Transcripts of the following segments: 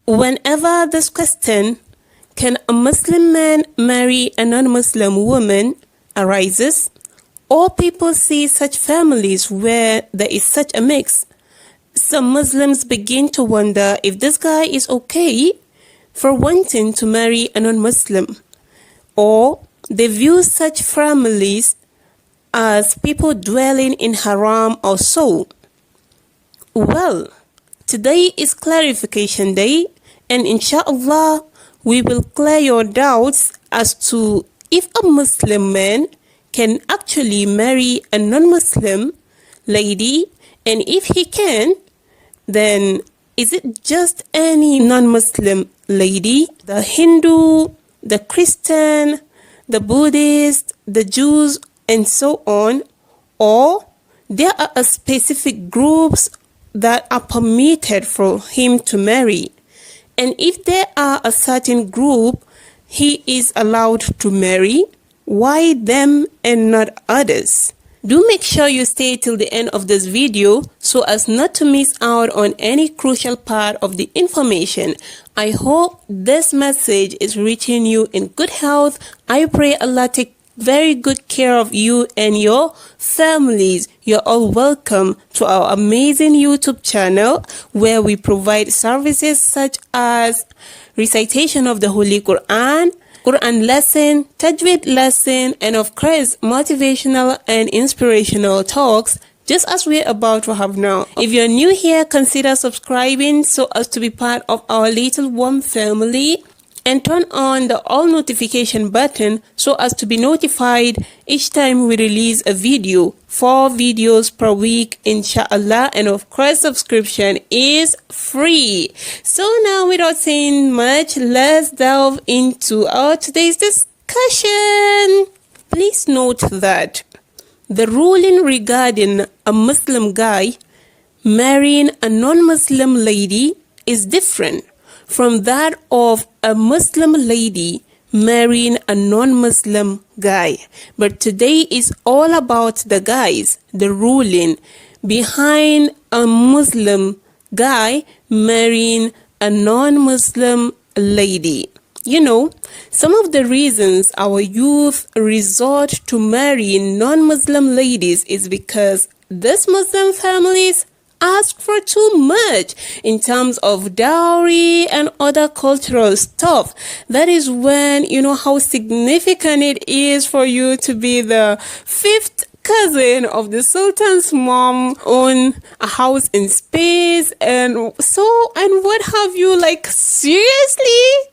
Whenever this question, can a Muslim man marry a non-Muslim woman, arises, or people see such families where there is such a mix, some Muslims begin to wonder if this guy is okay for wanting to marry a non-Muslim, or they view such families as people dwelling in haram or so. Well, today is clarification day, and Insha Allah, we will clear your doubts as to if a Muslim man can actually marry a non-Muslim lady, and if he can, then is it just any non-Muslim lady? The Hindu, the Christian, the Buddhist, the Jews, and so on, or there are a specific groups that are permitted for him to marry, and if there are a certain group he is allowed to marry, why them and not others? Do make sure you stay till the end of this video so as not to miss out on any crucial part of the information. I hope this message is reaching you in good health. I pray Allah take very good care of you and your families. You're all welcome to our amazing YouTube channel where we provide services such as recitation of the Holy Qur'an, Qur'an lesson, Tajweed lesson, and of course motivational and inspirational talks, just as we're about to have now. If you're new here, consider subscribing so as to be part of our little warm family, and turn on the all notification button so as to be notified each time we release a video. 4 videos per week, Insha Allah, and of course subscription is free. So now, without saying much, let's delve into our today's discussion. Please note that the ruling regarding a Muslim guy marrying a non-Muslim lady is different from that of a Muslim lady marrying a non-Muslim guy. But today is all about the guys, the ruling behind a Muslim guy marrying a non-Muslim lady. You know, some of the reasons our youth resort to marrying non-Muslim ladies is because these Muslim families ask for too much in terms of dowry and other cultural stuff. That is when you know how significant it is for you to be the 5th cousin of the Sultan's mom, own a house in space, and what have you. Like, seriously?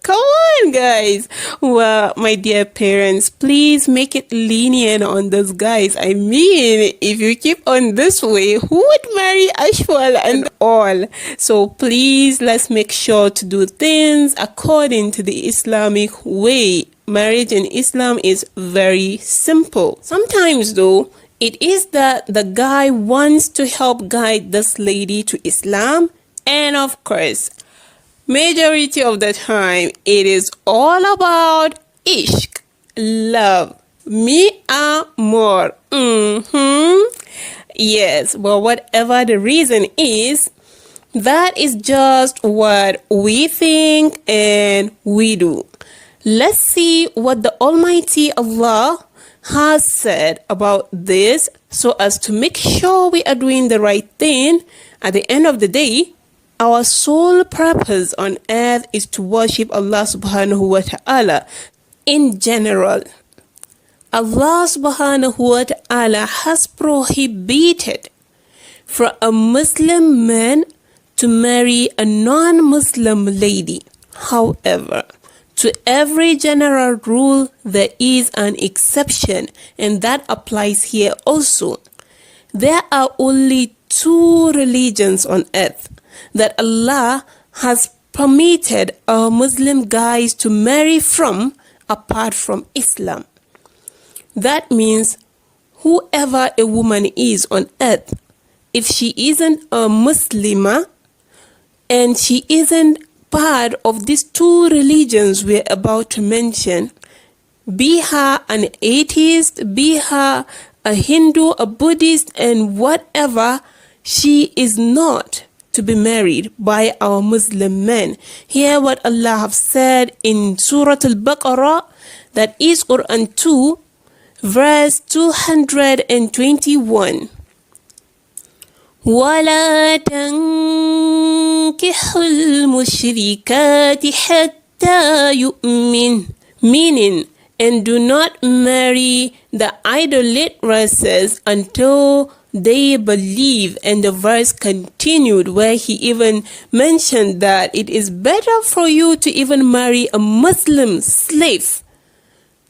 Come on, guys. Well, my dear parents, please make it lenient on those guys. I mean, if you keep on this way, who would marry Ashwal and all? So please, let's make sure to do things according to the Islamic way. Marriage in Islam is very simple. Sometimes though, it is that the guy wants to help guide this lady to Islam, and of course, majority of the time, it is all about ishq, love, mi amor. Yes, but whatever the reason is, that is just what we think and we do. Let's see what the Almighty Allah has said about this so as to make sure we are doing the right thing. At the end of the day, our sole purpose on earth is to worship Allah subhanahu wa ta'ala. In general, Allah subhanahu wa ta'ala has prohibited for a Muslim man to marry a non-Muslim lady. However, to every general rule, there is an exception, and that applies here also. There are only 2 religions on earth that Allah has permitted our Muslim guys to marry from apart from Islam. That means whoever a woman is on earth, if she isn't a Muslimah and she isn't part of these 2 religions we're about to mention, be her an atheist, be her a Hindu, a Buddhist, and whatever, she is not to be married by our Muslim men. Hear what Allah have said in Surah Al-Baqarah, that is Quran 2, verse 221. وَلَا تَنْكِحُوا الْمُشْرِكَاتِ حَتَّى يُؤْمِنْ, meaning, and do not marry the idolatresses until they believe. And the verse continued where he even mentioned that it is better for you to even marry a Muslim slave.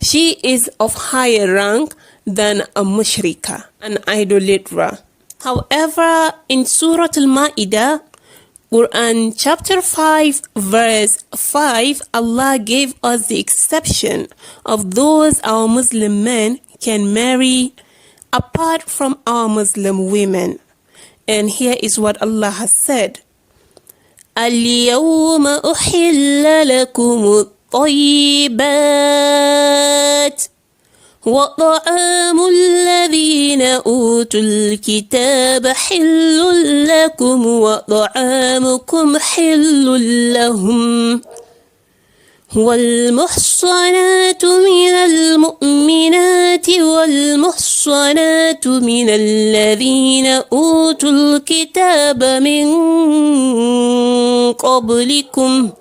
She is of higher rank than a mushrika, an idolater. However, in Surah Al-Ma'idah, Quran chapter 5 verse 5, Allah gave us the exception of those our Muslim men can marry apart from our Muslim women. And here is what Allah has said. اليوم أحل لكم الطيبات وطعام الذين أوتوا الكتاب حل لكم وطعامكم حل لهم والمحصنات من المؤمنات والمحصنات من الذين أوتوا الكتاب من قبلكم.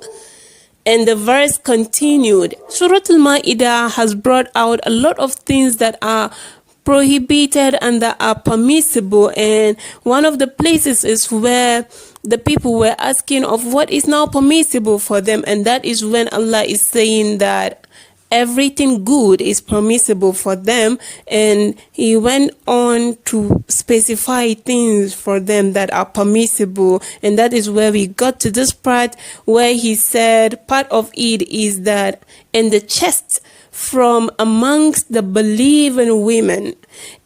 And the verse continued. Surah Al-Ma'idah has brought out a lot of things that are prohibited and that are permissible, and one of the places is where the people were asking of what is now permissible for them, and that is when Allah is saying that everything good is permissible for them, and he went on to specify things for them that are permissible. And that is where we got to this part where he said part of it is that in the chest from amongst the believing women,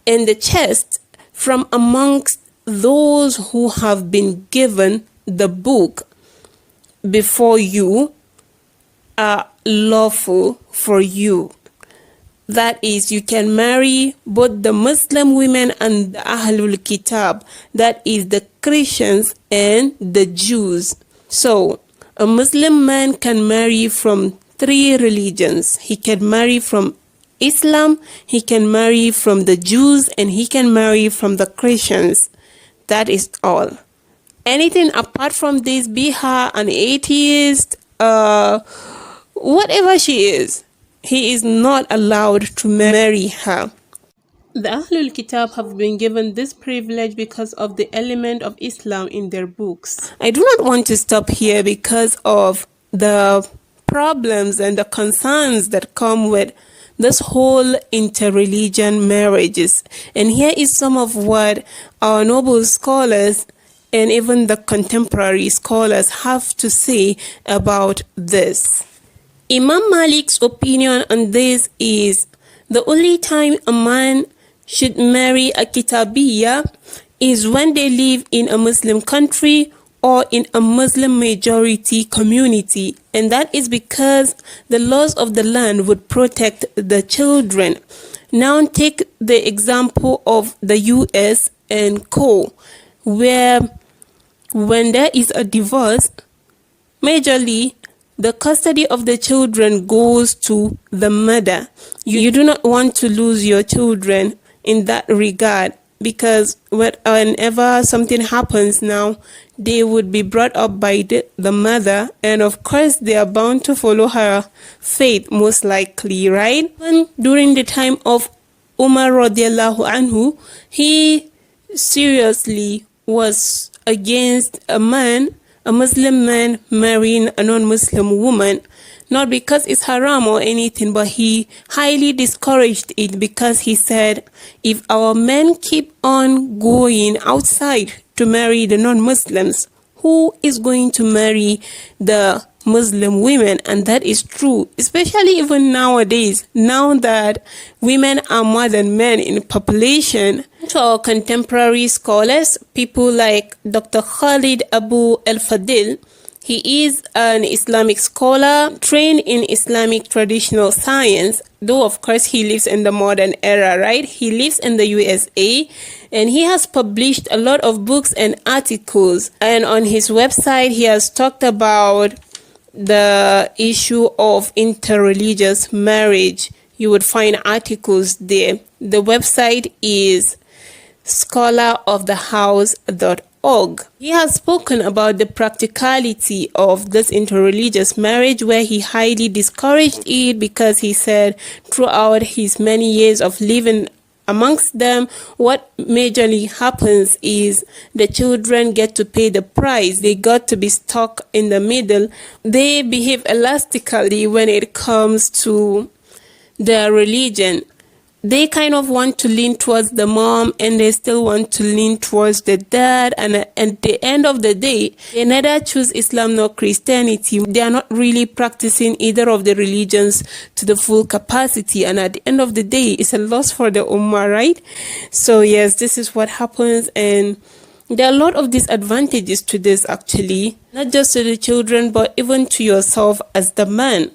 in the chest from amongst those who have been given the book before you are lawful for you. That is, you can marry both the Muslim women and the Ahlul Kitab, that is the Christians and the Jews. So a Muslim man can marry from 3 religions. He can marry from Islam, he can marry from the Jews, and he can marry from the Christians. That is all. Anything apart from this, be her an atheist, whatever she is, he is not allowed to marry her. The Ahlul Kitab have been given this privilege because of the element of Islam in their books. I do not want to stop here because of the problems and the concerns that come with this whole interreligion marriages. And here is some of what our noble scholars and even the contemporary scholars have to say about this. Imam Malik's opinion on this is the only time a man should marry a Kitabiyya is when they live in a Muslim country or in a Muslim majority community, and that is because the laws of the land would protect the children. Now take the example of the US and co, where when there is a divorce, majorly the custody of the children goes to the mother. You do not want to lose your children in that regard, because whenever something happens now, they would be brought up by the mother, and of course they are bound to follow her faith most likely, right? And during the time of Umar radiallahu anhu, he seriously was against a Muslim man marrying a non-Muslim woman, not because it's haram or anything, but he highly discouraged it because he said, if our men keep on going outside to marry the non-Muslims, who is going to marry the Muslim women? And that is true, especially even nowadays, now that women are more than men in population. To our contemporary scholars, people like Dr. Khalid Abu al-Fadil, he is an Islamic scholar trained in Islamic traditional science, though of course he lives in the modern era, right? He lives in the USA, and he has published a lot of books and articles. And on his website, he has talked about the issue of interreligious marriage. You would find articles there. The website is scholarofthehouse.org. He has spoken about the practicality of this interreligious marriage, where he highly discouraged it because he said throughout his many years of living amongst them, what majorly happens is the children get to pay the price. They got to be stuck in the middle. They behave elastically when it comes to their religion. They kind of want to lean towards the mom, and they still want to lean towards the dad. And at the end of the day, they neither choose Islam nor Christianity. They are not really practicing either of the religions to the full capacity. And at the end of the day, it's a loss for the ummah, right? So yes, this is what happens. And there are a lot of disadvantages to this, actually, not just to the children, but even to yourself as the man.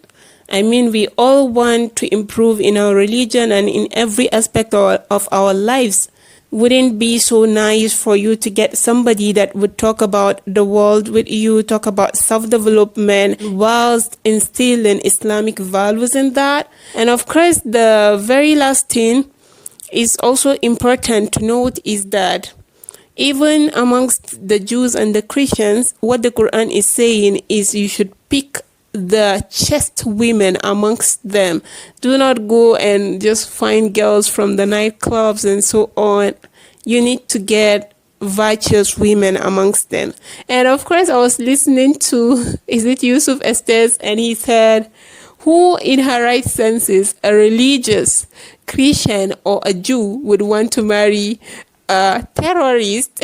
I mean, we all want to improve in our religion and in every aspect of our lives. Wouldn't it be so nice for you to get somebody that would talk about the world with you, talk about self-development, whilst instilling Islamic values in that? And of course, the very last thing is also important to note is that even amongst the Jews and the Christians, what the Quran is saying is you should pick the chaste women amongst them. Do not go and just find girls from the nightclubs and so on. You need to get virtuous women amongst them. And of course, I was listening to, is it Yusuf Estes, and he said, who in her right senses, a religious Christian or a Jew, would want to marry a terrorist?